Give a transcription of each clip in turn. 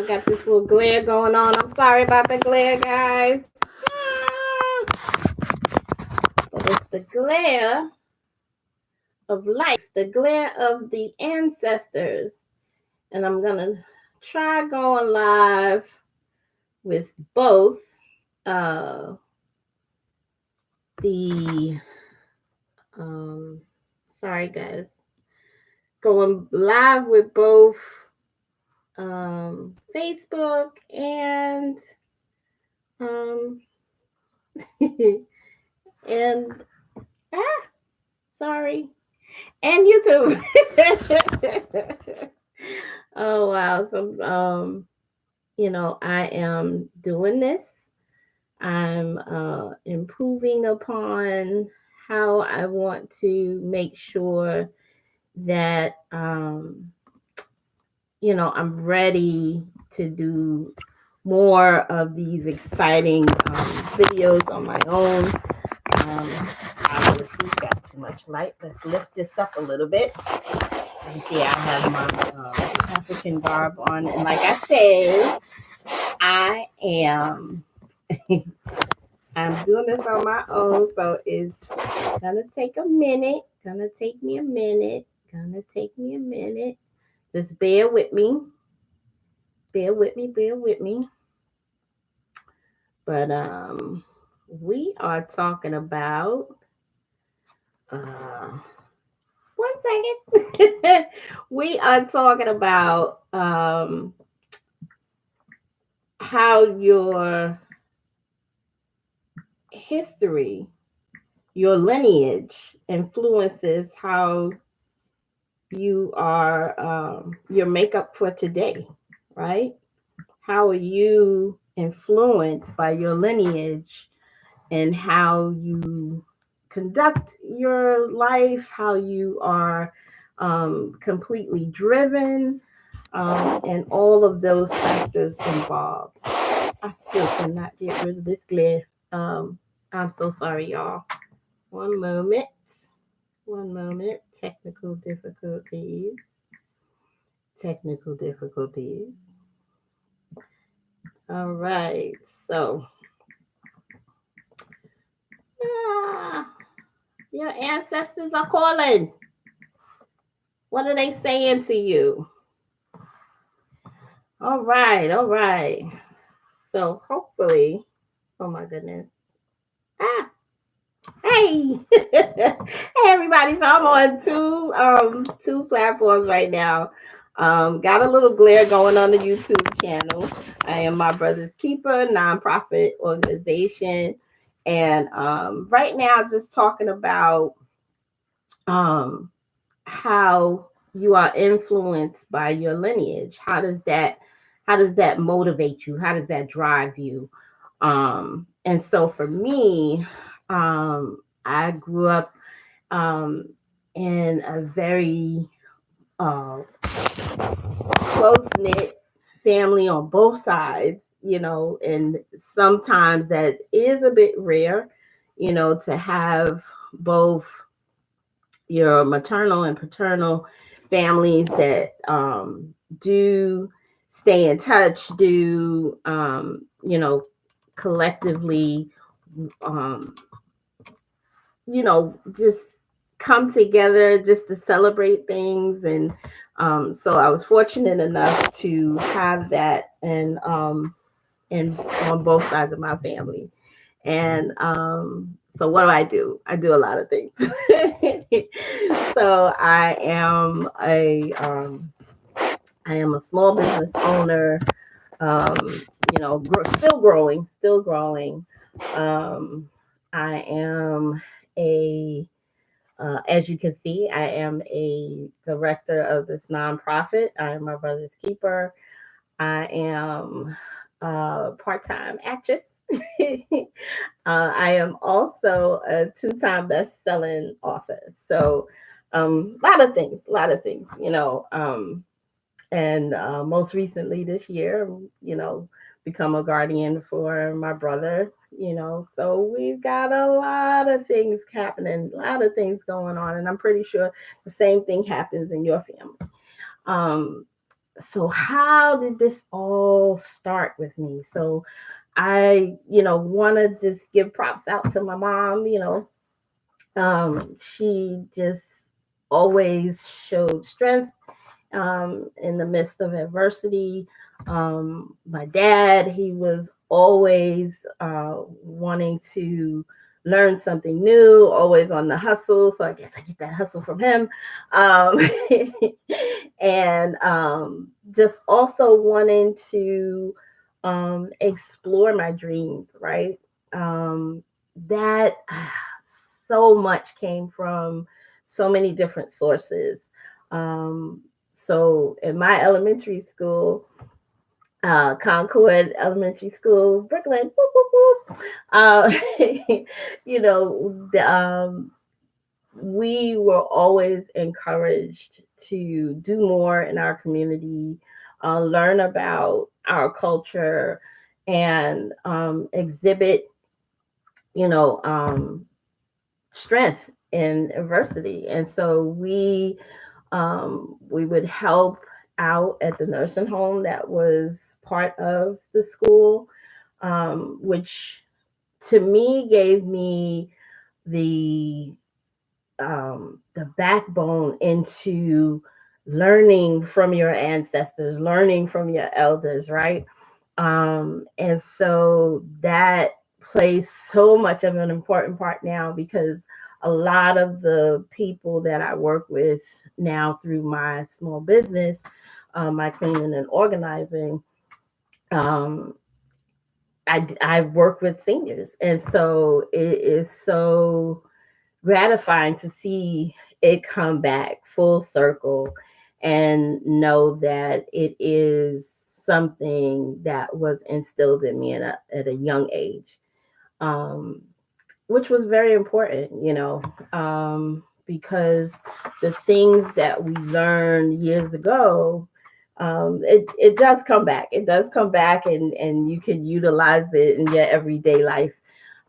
I got this little glare going on. I'm sorry about the glare, guys. But it's the glare of life, the glare of the ancestors. And I'm going to try going live with both the, sorry guys, going live with both Facebook and um, and sorry, and YouTube. Oh wow! So I am doing this. I'm improving upon how I want to make sure that I'm ready to do more of these exciting videos on my own. Obviously, got too much light. Let's lift this up a little bit. You see, I have my African garb on, and like I said, I am I'm doing this on my own, so it's gonna take a minute. Gonna take me a minute. Gonna take me a minute. Just bear with me. Bear with me. Bear with me. But we are talking about uh 1 second. We are talking about how your history, your lineage influences how you are your makeup for today, right? How are you influenced by your lineage and how you conduct your life, how you are completely driven, and all of those factors involved. I still cannot get rid of this glare. I'm so sorry, y'all. One moment. One moment. Technical difficulties. Technical difficulties. All right. So, ah, your ancestors are calling. What are they saying to you? All right. All right. So, hopefully, oh my goodness. Ah, hey. Hey, everybody. So, I'm on two platforms right now. Got a little glare going on the YouTube channel. I am my brother's keeper, nonprofit organization, and right now just talking about um, how you are influenced by your lineage. How does that motivate you? How does that drive you? And so for me, I grew up in a very close knit family on both sides, and sometimes that is a bit rare, to have both your maternal and paternal families that do stay in touch, do, collectively, um, just come together just to celebrate things. And so I was fortunate enough to have that and on both sides of my family. And so what do? I do a lot of things. So I am a small business owner. Still growing. Um, I am a as you can see, I am a director of this nonprofit. I am my brother's keeper. I am a part-time actress. I am also a two-time best-selling author. So, a lot of things, and most recently this year, become a guardian for my brother. So we've got a lot of things happening, a lot of things going on, and I'm pretty sure the same thing happens in your family. Um, So how did this all start with me? So I, want to just give props out to my mom. She just always showed strength in the midst of adversity. My dad, he was always wanting to learn something new, always on the hustle. So I guess I get that hustle from him. Um, and just also wanting to explore my dreams, right? That so much came from so many different sources. Um, so in my elementary school, Concord Elementary School, Brooklyn, whoop, whoop, whoop. You know, we were always encouraged to do more in our community, learn about our culture, and exhibit, you know, um, strength in adversity. And so we would help out at the nursing home that was part of the school, which to me gave me the the backbone into learning from your ancestors, learning from your elders, right? And so that plays so much of an important part now because a lot of the people that I work with now through my small business, my cleaning and organizing, um, I work with seniors. And so it is so gratifying to see it come back full circle and know that it is something that was instilled in me at a young age, um, which was very important, because the things that we learned years ago, it does come back. It does come back, and you can utilize it in your everyday life.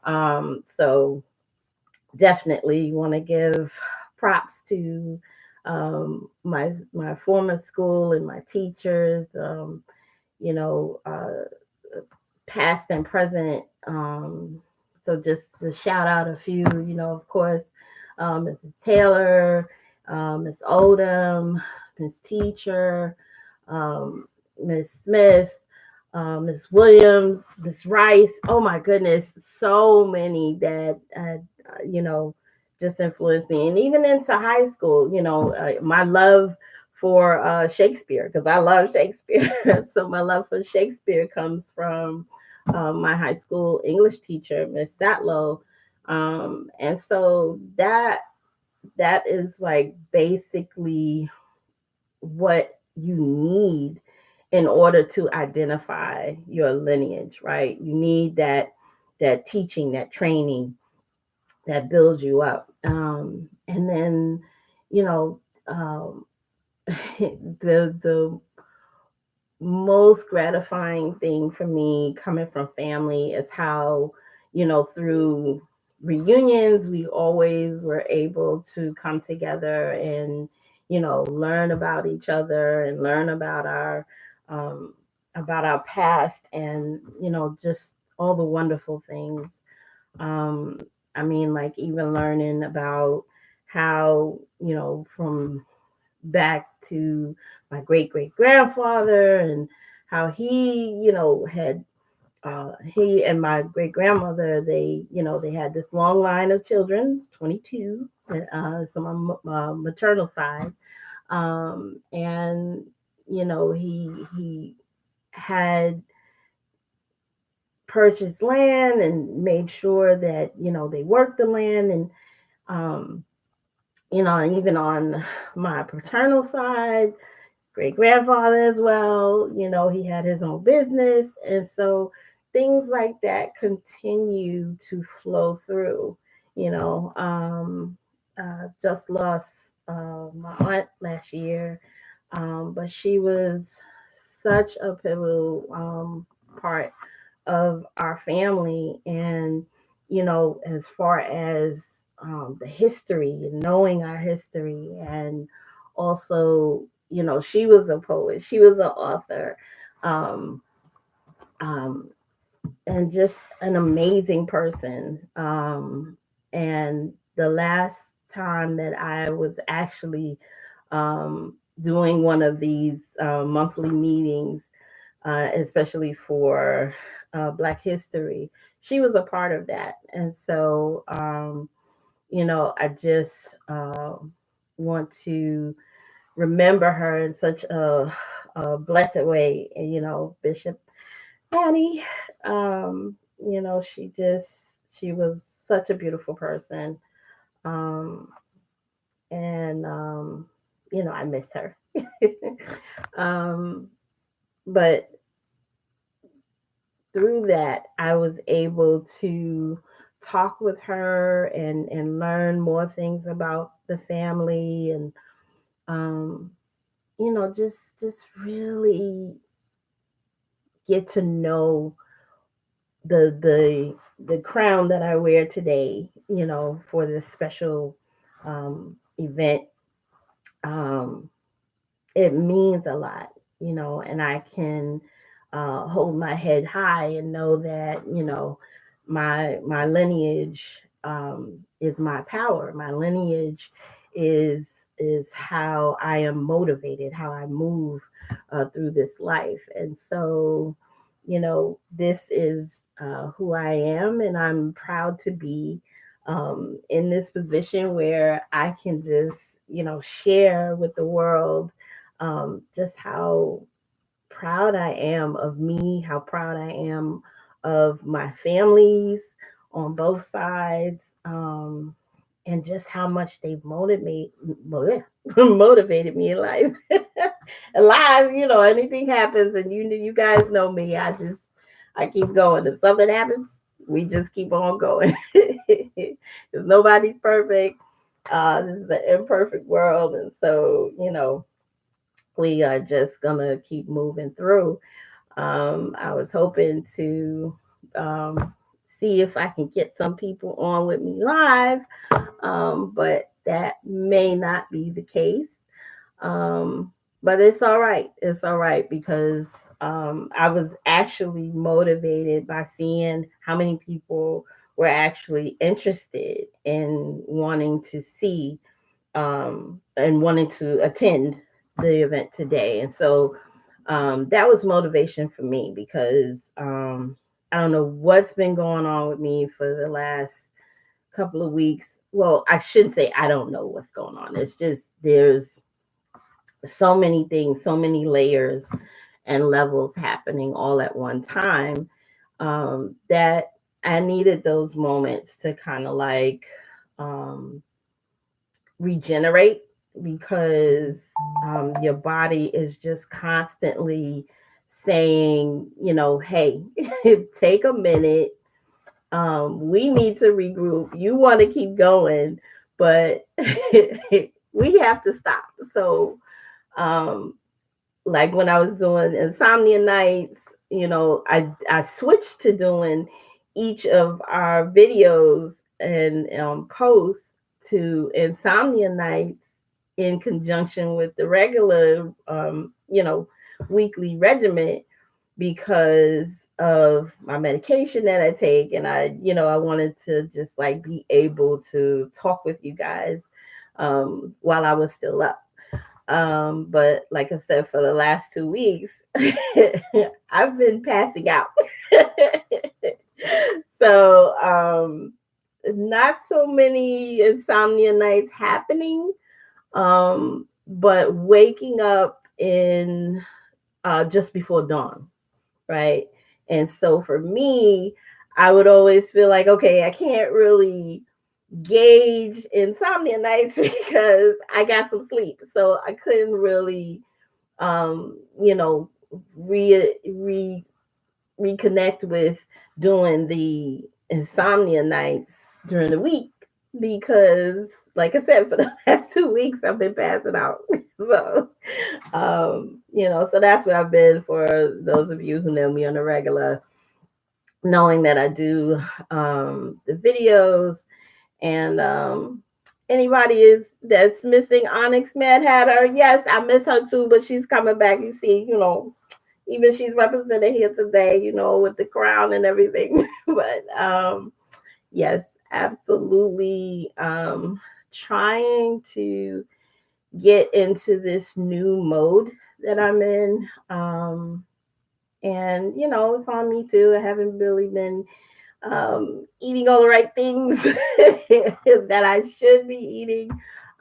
So definitely want to give props to my former school and my teachers, you know, uh, past and present. So just to shout out a few, of course, Mrs. Taylor, Miss Odom, Miss Teacher, um, Miss Smith, Miss Williams, Miss Rice. Oh my goodness, so many that you know just influenced me, and even into high school. My love for Shakespeare, because I love Shakespeare. So my love for Shakespeare comes from my high school English teacher, Miss Satlow, and so that is like basically what you need in order to identify your lineage, right? You need that teaching, that training that builds you up. And then, you know, um, the most gratifying thing for me coming from family is how, through reunions, we always were able to come together and, learn about each other and learn um, about our past and, just all the wonderful things. Um, I mean, like even learning about how, from back to my great great grandfather and how he, had he and my great grandmother, they had this long line of children, 22, so my maternal side, and he had purchased land and made sure that they worked the land, and um, and even on my paternal side, great grandfather as well. He had his own business. And so things like that continue to flow through. Just lost my aunt last year, but she was such a pivotal part of our family. And, as far as the history and knowing our history, and also, she was a poet, she was an author, um, um, and just an amazing person. And the last time that I was actually doing one of these monthly meetings, especially for Black History, she was a part of that. And so, I just want to remember her in such a blessed way. And, Bishop Annie, she was such a beautiful person. Um, and, I miss her. um, but through that, I was able to talk with her and learn more things about the family, and um, just really get to know the crown that I wear today, for this special event. Um, it means a lot, and I can hold my head high and know that, my lineage is my power. My lineage is is how I am motivated, how I move through this life. And so, this is who I am, and I'm proud to be in this position where I can just, share with the world just how proud I am of me, how proud I am of my families on both sides, and just how much they've motivated me in life. Alive, anything happens, and you guys know me. I keep going. If something happens, we just keep on going. Because nobody's perfect. This is an imperfect world, and so we are just gonna keep moving through. I was hoping to see if I can get some people on with me live, but that may not be the case. Um, but it's all right. It's all right because I was actually motivated by seeing how many people were actually interested in wanting to see and wanting to attend the event today. And so that was motivation for me because I don't know what's been going on with me for the last couple of weeks. Well, I shouldn't say I don't know what's going on. It's just there's so many things, so many layers and levels happening all at one time, that I needed those moments to kind of like um, regenerate, because your body is just constantly saying, hey, take a minute. We need to regroup. You want to keep going, but we have to stop. So, um, like when I was doing insomnia nights, I switched to doing each of our videos and posts to insomnia nights in conjunction with the regular, weekly regimen, because of my medication that I take. And I wanted to just like be able to talk with you guys while I was still up. But like I said, for the last 2 weeks, I've been passing out. So, not so many insomnia nights happening, but waking up in just before dawn, right? And so for me, I would always feel like, okay, I can't really gauge insomnia nights because I got some sleep. So I couldn't really, um, you know, reconnect with doing the insomnia nights during the week because, like I said, for the last 2 weeks I've been passing out. So, so that's what I've been. For those of you who know me on a regular, knowing that I do the videos and Anybody is that's missing Onyx Mad Hatter? Yes, I miss her too, but she's coming back. You see, even she's represented here today, with the crown and everything. But yes, absolutely. Trying to get into this new mode that I'm in. And it's on me too. I haven't really been eating all the right things that I should be eating.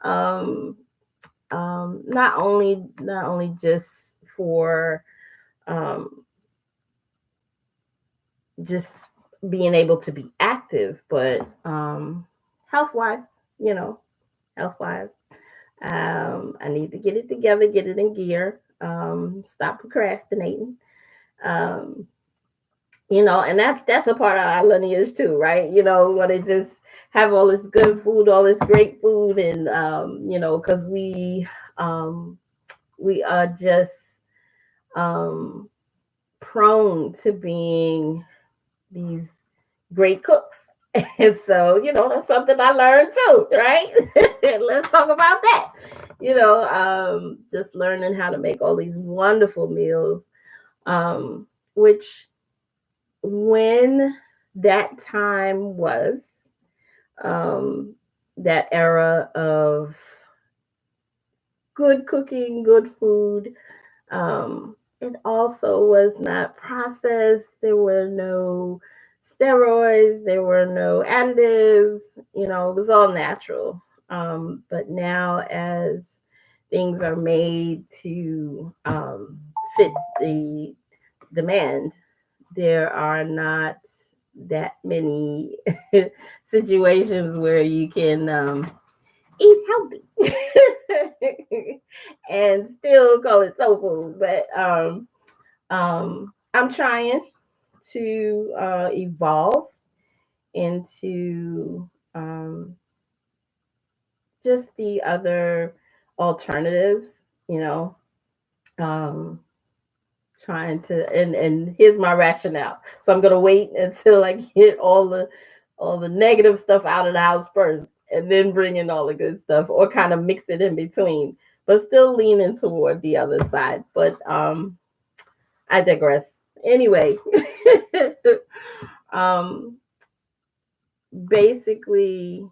Um, not only just for um, just being able to be active, but health wise, you know, health wise. I need to get it together, get it in gear, stop procrastinating. Um, and that's a part of our lineage too, right? When they just have all this good food, all this great food, and because um, we are just um, prone to being these great cooks. And so, that's something I learned too, right? Let's talk about that. Just learning how to make all these wonderful meals, which when that time was, um, that era of good cooking, good food, it also was not processed. There were no steroids, there were no additives, it was all natural. But now, as things are made to fit the demand, there are not that many situations where you can eat healthy and still call it soul food. But I'm trying to evolve into just the other alternatives, um, trying to and here's my rationale. So I'm gonna wait until I get all the negative stuff out of the house first, and then bring in all the good stuff, or kind of mix it in between, but still leaning toward the other side. But I digress. Anyway, um, basically,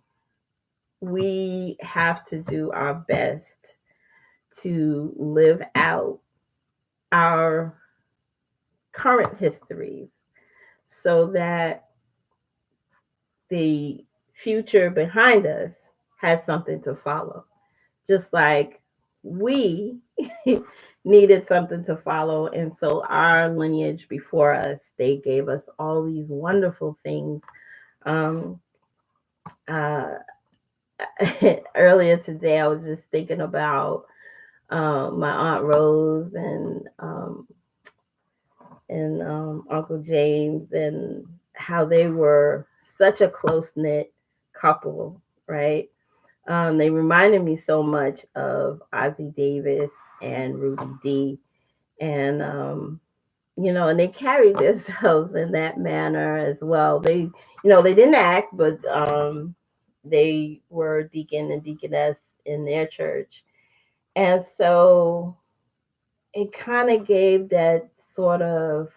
we have to do our best to live out our current histories so that the future behind us has something to follow. Just like we needed something to follow. And so our lineage before us, they gave us all these wonderful things. Um, uh, Earlier today, I was just thinking about my Aunt Rose and Uncle James, and how they were such a close knit couple, right? They reminded me so much of Ozzie Davis and Ruby D, and and they carried themselves in that manner as well. They didn't act, but they were deacon and deaconess in their church, and so it kind of gave that sort of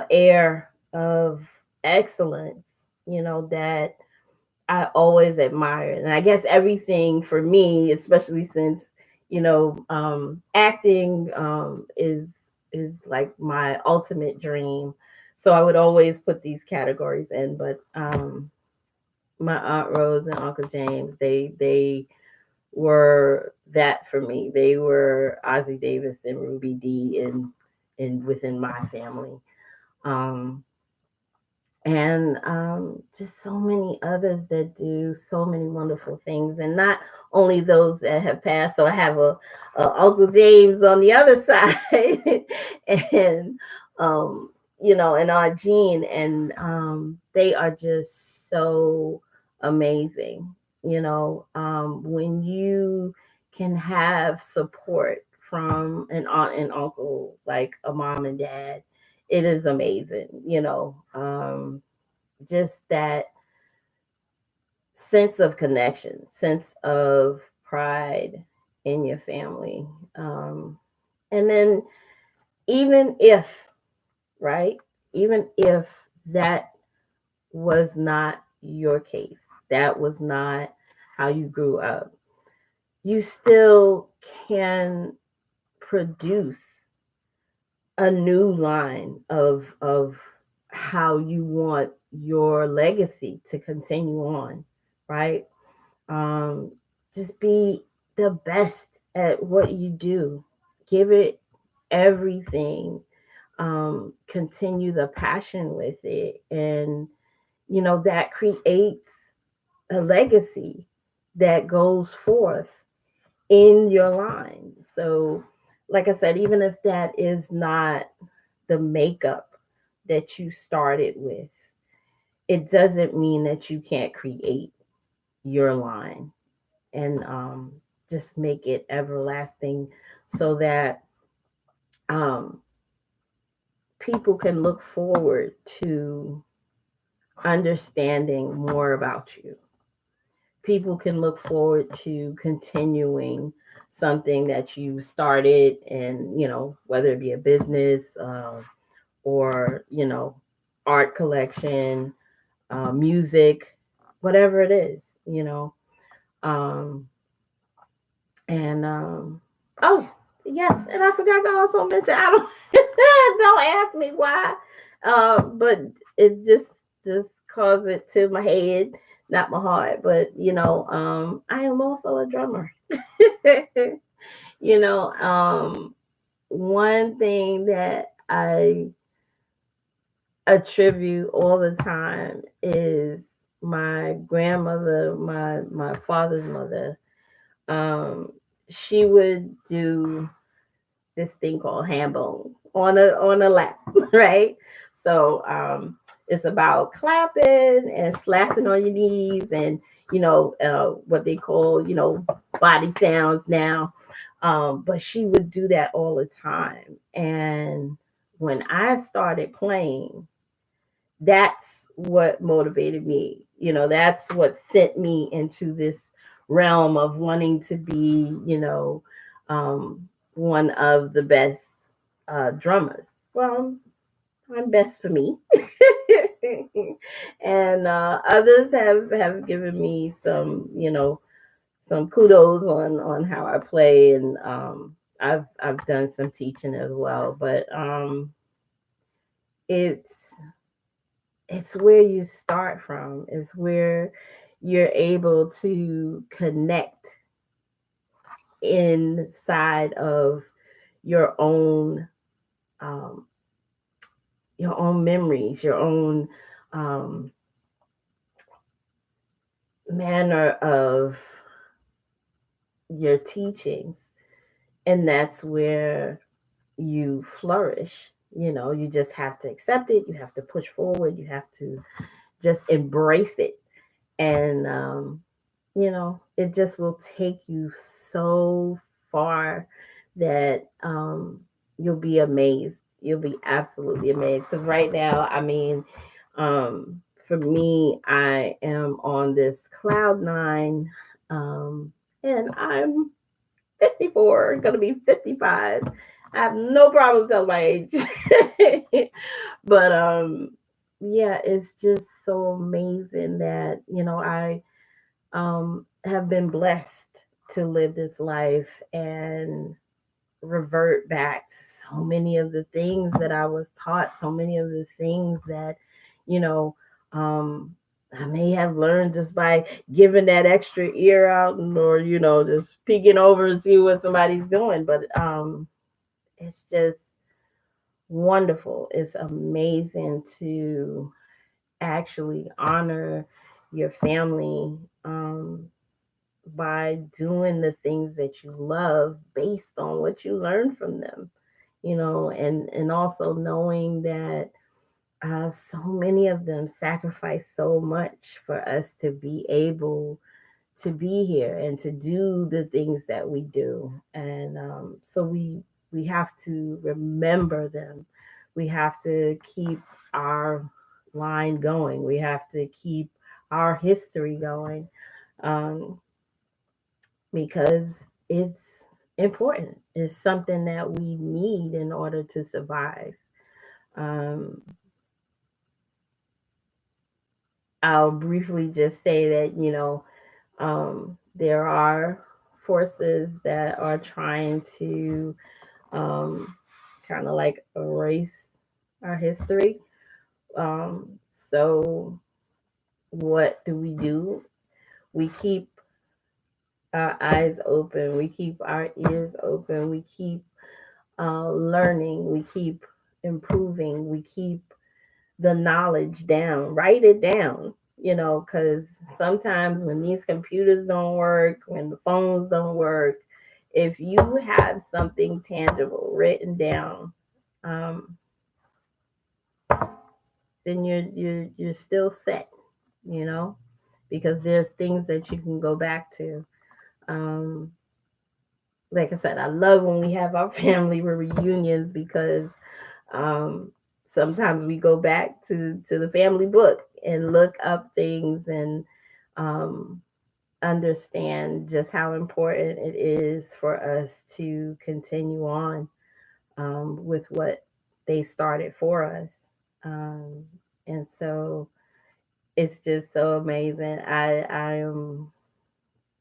air of excellence, that I always admired. And I guess everything for me, especially since, acting is like my ultimate dream. So I would always put these categories in. But my Aunt Rose and Uncle James, they were that for me. They were Ozzie Davis and Ruby D in within my family. Um, and just so many others that do so many wonderful things, and not only those that have passed. So I have a Uncle James on the other side, and and our Jean, and they are just so amazing. When you can have support from an aunt and uncle, like a mom and dad, it is amazing. Just that sense of connection, sense of pride in your family. Um, and then, even if, right, even if that was not your case, that was not how you grew up, you still can produce a new line of how you want your legacy to continue on, right? Um, just be the best at what you do. Give it everything. Continue the passion with it, and that creates a legacy that goes forth in your line. So, like I said, even if that is not the makeup that you started with, it doesn't mean that you can't create your line and just make it everlasting so that um, people can look forward to understanding more about you. People can look forward to continuing something that you started, and whether it be a business, or art collection, music, whatever it is, um, and oh yes, and I forgot to also mention, I don't don't ask me why, but it just caused it to my head, not my heart. But I am also a drummer. you know um One thing that I attribute all the time is my grandmother, my father's mother. um she would do this thing called hand bone on a lap, right? So it's about clapping and slapping on your knees, and what they call body sounds now. But she would do that all the time, and when I started playing, that's what motivated me. That's what sent me into this realm of wanting to be, one of the best drummers. Well, I'm best for me. And others have given me some kudos on how I play, and I've done some teaching as well. But it's it's where you start from. It's where you're able to connect inside of your own um, your own memories, your own um, manner of your teachings, and that's where you flourish. You just have to accept it. You have to push forward. You have to just embrace it, and it just will take you so far that you'll be amazed. You'll be absolutely amazed. Because right now, I mean, for me, I am on this cloud nine, and I'm 54, going to be 55. I have no problem telling my age. But yeah, it's just so amazing that I have been blessed to live this life and revert back to so many of the things that I was taught, so many of the things that, you know, um, I may have learned just by giving that extra ear out, or, just peeking over and see what somebody's doing. But it's just wonderful. It's amazing to actually honor your family, by doing the things that you love based on what you learn from them, and also knowing that so many of them sacrifice so much for us to be able to be here and to do the things that we do. And so we have to remember them. We have to keep our line going. We have to keep our history going, um, because it's important. It's something that we need in order to survive. Um, I'll briefly just say that, there are forces that are trying to kind of like erase our history. So, what do? We keep our eyes open, we keep our ears open, we keep learning, we keep improving, we keep the knowledge down, write it down, because sometimes when these computers don't work, when the phones don't work, if you have something tangible written down, um, then you're still set, you know, because there's things that you can go back to. Um, like I said, I love when we have our family reunions because um, sometimes we go back to the family book and look up things and um, understand just how important it is for us to continue on with what they started for us. Um, and so it's just so amazing. I am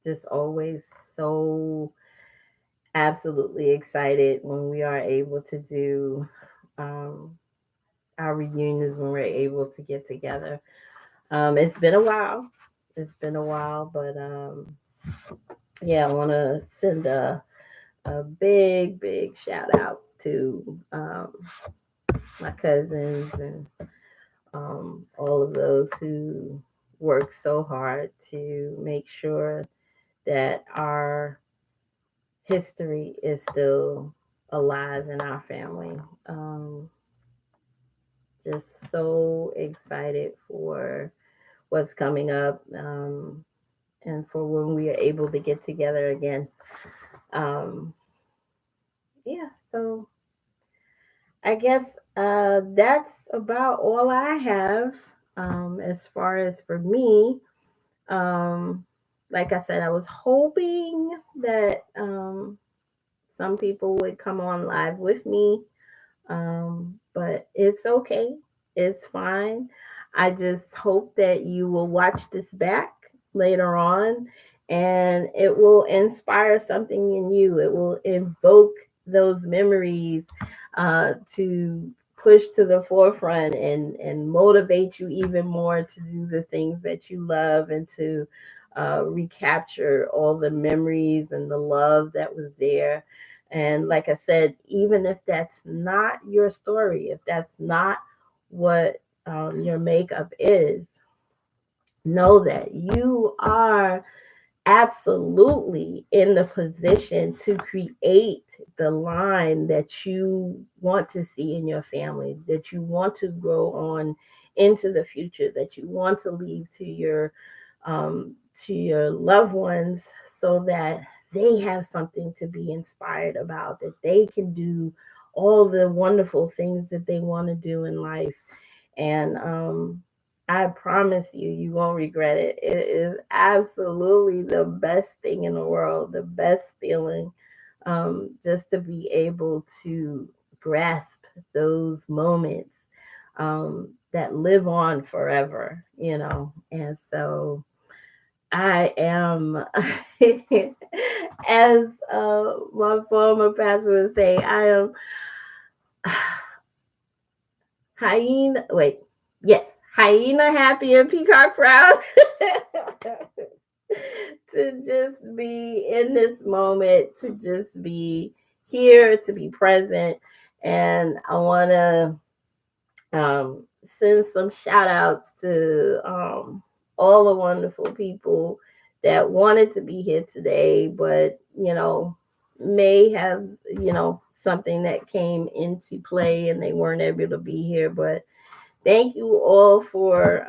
just always so absolutely excited when we are able to do um, our reunions, when we're able to get together. It's been a while. It's been a while, but yeah, I want to send a big, big shout out to my cousins and all of those who work so hard to make sure that our history is still alive in our family. Just so excited for what's coming up, and for when we are able to get together again. Um, yeah, so I guess that's about all I have as far as for me. Um, like I said, I was hoping that some people would come on live with me, but it's okay. It's fine. I just hope that you will watch this back later on and it will inspire something in you. It will invoke those memories to push to the forefront and motivate you even more to do the things that you love and to recapture all the memories and the love that was there. And like I said, even if that's not your story, if that's not what your makeup is, know that you are absolutely in the position to create the line that you want to see in your family, that you want to grow on into the future, that you want to leave to your loved ones, so that they have something to be inspired about, that they can do all the wonderful things that they want to do in life. And I promise you, you won't regret it. It is absolutely the best thing in the world, the best feeling, just to be able to grasp those moments that live on forever, And so I am, as my former pastor would say, I am hyena. Wait, yes, hyena happy and peacock proud to just be in this moment, to just be here, to be present. And I want to send some shout outs to all the wonderful people that wanted to be here today, but, may have, something that came into play and they weren't able to be here. But thank you all for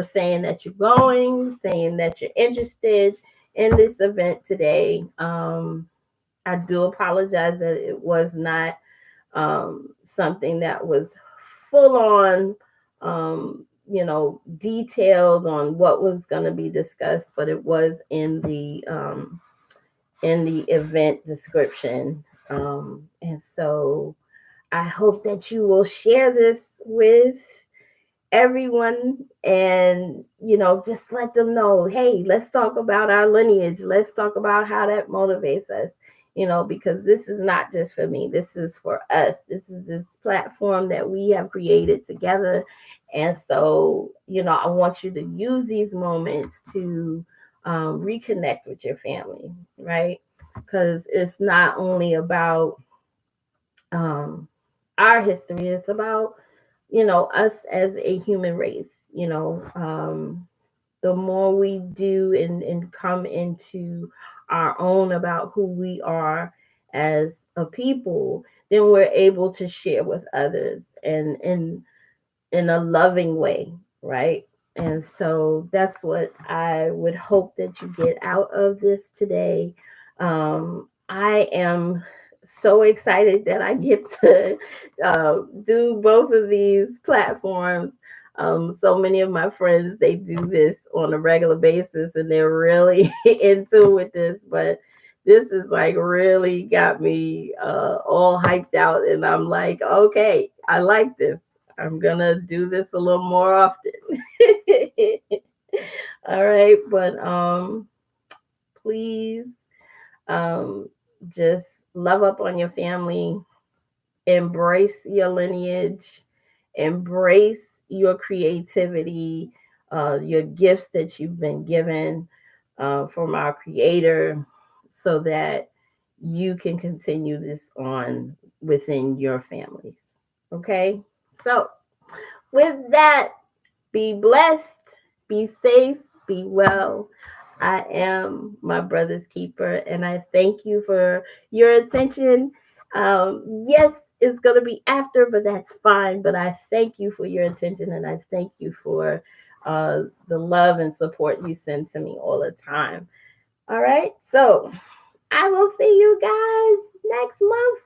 saying that you're going, saying that you're interested in this event today. I do apologize that it was not something that was full on detailed on what was going to be discussed, but it was in the event description. And so I hope that you will share this with everyone, and just let them know, hey, let's talk about our lineage, let's talk about how that motivates us, because this is not just for me, this is for us, this is this platform that we have created together. And so I want you to use these moments to reconnect with your family, right? Because it's not only about um, our history, it's about us as a human race. The more we do and come into our own about who we are as a people, then we're able to share with others and in a loving way, right? And so that's what I would hope that you get out of this today. I am so excited that I get to do both of these platforms. So many of my friends, they do this on a regular basis and they're really into with this, but this is like really got me all hyped out, and I'm like, okay, I like this. I'm gonna do this a little more often. All right, but please um just love up on your family, embrace your lineage, embrace your creativity, your gifts that you've been given from our creator, so that you can continue this on within your families. Okay, so with that, be blessed, be safe, be well. I am my brother's keeper, and I thank you for your attention. Yes, it's going to be after, but that's fine. But I thank you for your attention, and I thank you for the love and support you send to me all the time. All right, so I will see you guys next month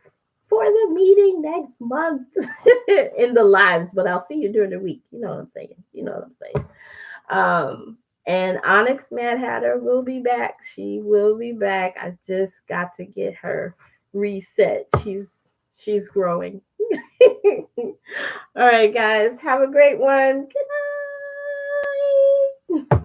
for the meeting next month in the lives, but I'll see you during the week. You know what I'm saying? You know what I'm saying? And Onyx Mad Hatter will be back. She will be back. I just got to get her reset. She's growing. All right, guys. Have a great one. Good night.